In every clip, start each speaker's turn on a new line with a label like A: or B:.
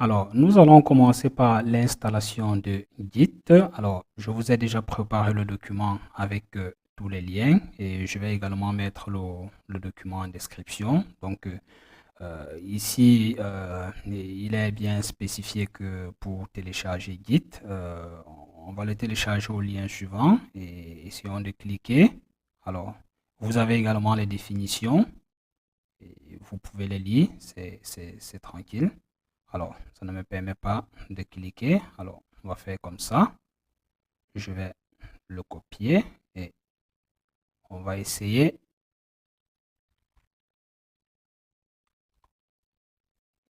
A: Alors, nous allons commencer par l'installation de Git. Alors, je vous ai déjà préparé le document avec tous les liens et je vais également mettre le document en description. Donc, ici, il est bien spécifié que pour télécharger Git, on va le télécharger au lien suivant et essayons de cliquer. Alors, vous avez également les définitions et vous pouvez les lire, c'est tranquille. Alors, ça ne me permet pas de cliquer. Alors, on va faire comme ça. Je vais le copier et on va essayer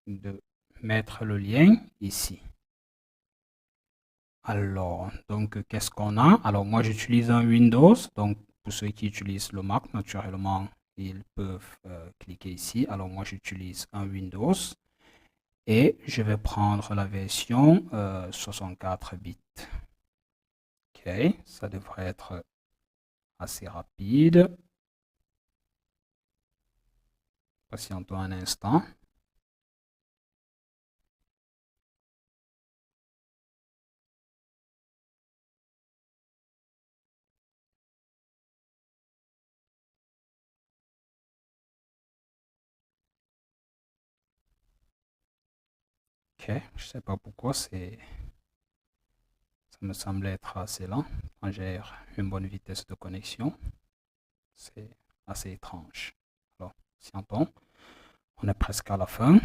A: de mettre le lien ici. Alors, donc, qu'est-ce qu'on a? Alors, moi, j'utilise un Windows. Donc, pour ceux qui utilisent le Mac, naturellement, ils peuvent cliquer ici. Alors, moi, j'utilise un Windows et je vais prendre la version 64 bits. OK, ça devrait être assez rapide. Patientons un instant. Ok, je sais pas pourquoi ça me semble être assez lent quand j'ai une bonne vitesse de connexion. C'est assez étrange. Alors, patientons. On est presque à la fin.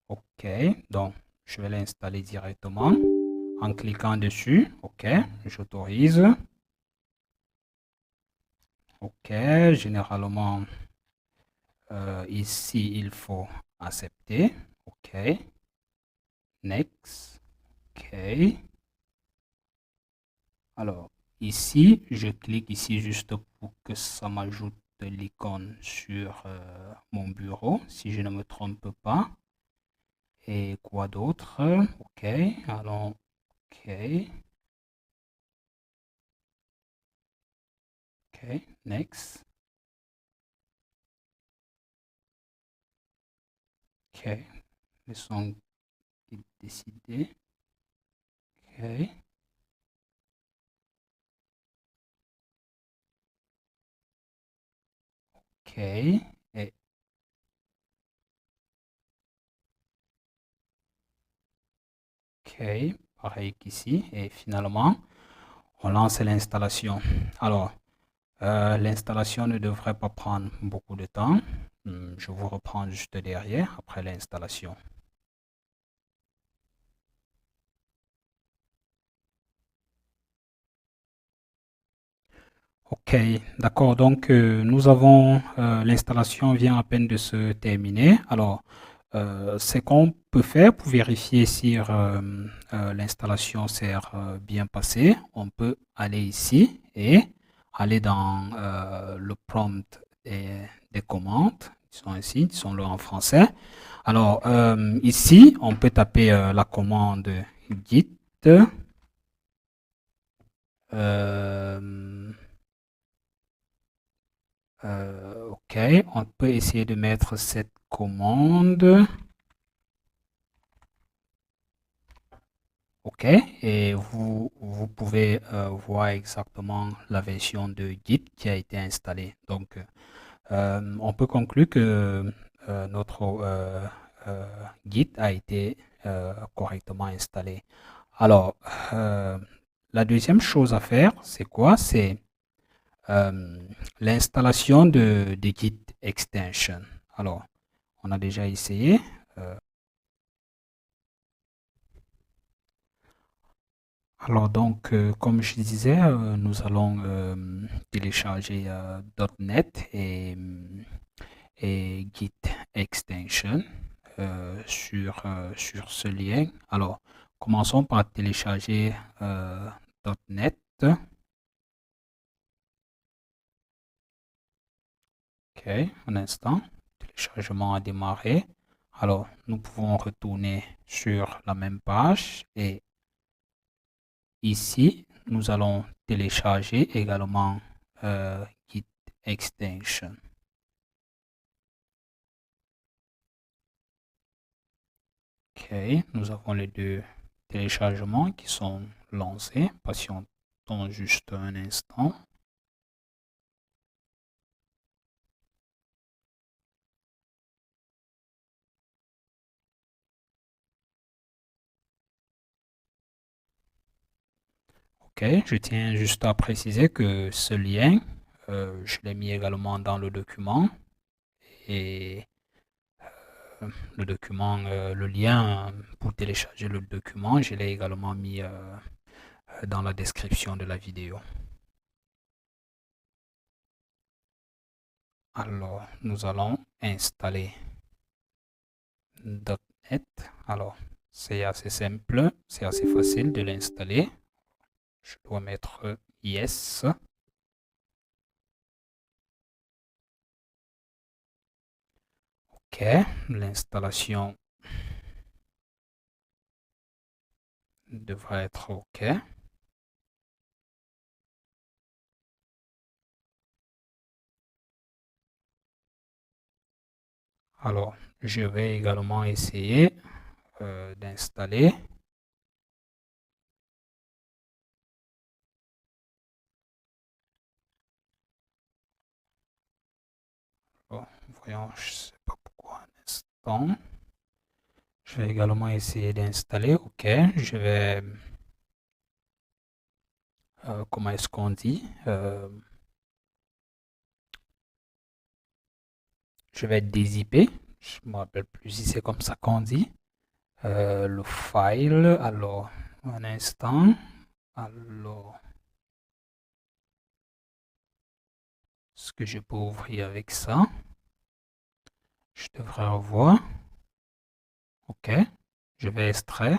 A: Ok, donc je vais l'installer directement en cliquant dessus. Ok, j'autorise. Ok, généralement, ici, il faut accepter. Ok, next. Ok. Alors, ici, je clique ici juste pour que ça m'ajoute l'icône sur mon bureau, si je ne me trompe pas. Et quoi d'autre? Ok, alors, ok, ok, next. Ok, laissons décider. Ok, ok, et ok, pareil qu'ici. Et finalement, on lance l'installation. Alors, l'installation ne devrait pas prendre beaucoup de temps. Je vous reprends juste derrière après l'installation. Ok, d'accord. Donc, nous avons l'installation vient à peine de se terminer. Alors, ce qu'on peut faire pour vérifier si l'installation s'est bien passée, on peut aller ici et aller dans le prompt des commandes. Ils sont ici, ils sont là en français. Alors, ici, on peut taper la commande git. Euh, ok, on peut essayer de mettre cette commande. Ok, et vous pouvez voir exactement la version de Git qui a été installée. Donc, on peut conclure que notre Git a été correctement installé. Alors, euh, la deuxième chose à faire, c'est quoi? C'est euh, l'installation de Git Extension. Alors, on a déjà essayé. euh, Alors donc, comme je disais, nous allons télécharger .NET et Git Extension sur ce lien. Alors, commençons par télécharger .NET. OK, un instant. Téléchargement a démarré. Alors, nous pouvons retourner sur la même page et ici, nous allons télécharger également Git Extension. Ok, nous avons les deux téléchargements qui sont lancés. Patientons juste un instant. Ok, je tiens juste à préciser que ce lien, je l'ai mis également dans le document et le document, le lien pour télécharger le document, je l'ai également mis dans la description de la vidéo. Alors, nous allons installer .NET. Alors, c'est assez simple, c'est assez facile de l'installer. Je dois mettre Yes. Ok, l'installation devrait être OK. Alors, je vais également essayer d'installer. Bon, voyons, je ne sais pas pourquoi un instant. Je vais également essayer d'installer. OK, je vais... comment est-ce qu'on dit? Je vais dézipper. Je ne me rappelle plus si c'est comme ça qu'on dit. Le file. Alors, un instant. Alors, ce que je peux ouvrir avec ça, je devrais revoir. OK, je vais extraire.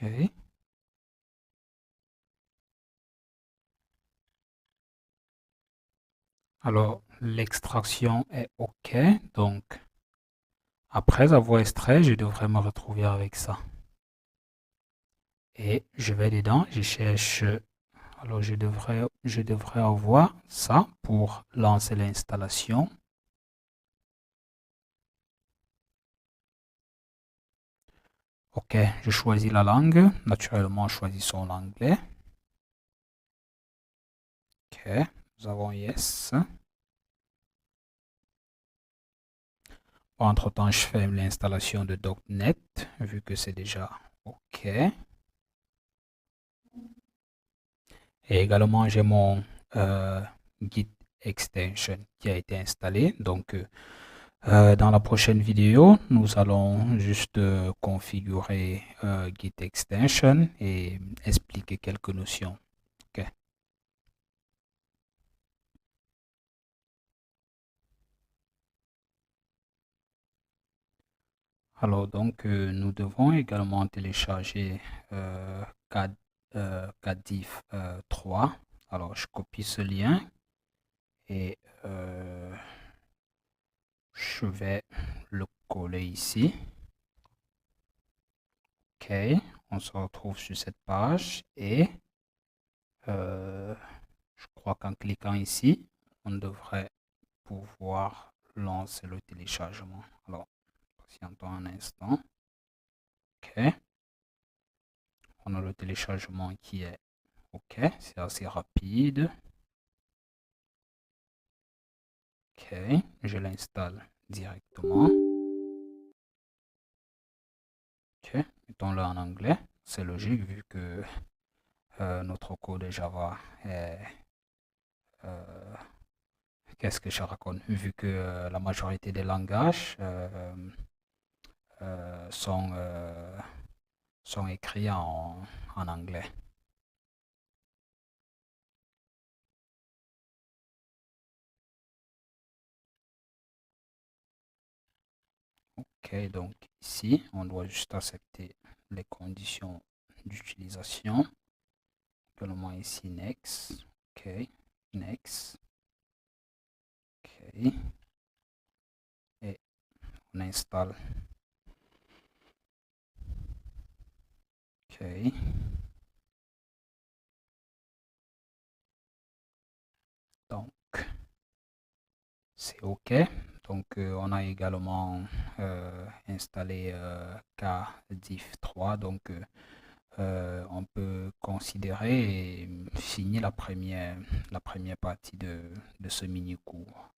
A: OK. Alors, l'extraction est OK. Donc, après avoir extrait, je devrais me retrouver avec ça. Et je vais dedans, je cherche. Alors, je devrais avoir ça pour lancer l'installation. OK, je choisis la langue. Naturellement, choisissons l'anglais. OK, nous avons Yes. Entre-temps, je fais l'installation de .NET, vu que c'est déjà OK. Et également, j'ai mon Git extension qui a été installé. Donc, dans la prochaine vidéo, nous allons juste configurer Git extension et expliquer quelques notions. OK. Alors, donc, nous devons également télécharger Kadiff 3. Alors, je copie ce lien et je vais le coller ici. OK, on se retrouve sur cette page et je crois qu'en cliquant ici, on devrait pouvoir lancer le téléchargement. Alors, patientons un instant. OK, on a le téléchargement qui est OK, c'est assez rapide. OK, je l'installe directement. OK, mettons-le en anglais. C'est logique vu que notre code Java est... qu'est-ce que je raconte? Vu que la majorité des langages sont écrits en anglais. OK, donc ici, on doit juste accepter les conditions d'utilisation. Également ici, Next. OK, Next. OK. Et on installe. OK. Donc, c'est OK. Donc, on a également installé KDiff3. Donc, on peut considérer et finir la première partie de ce mini-cours.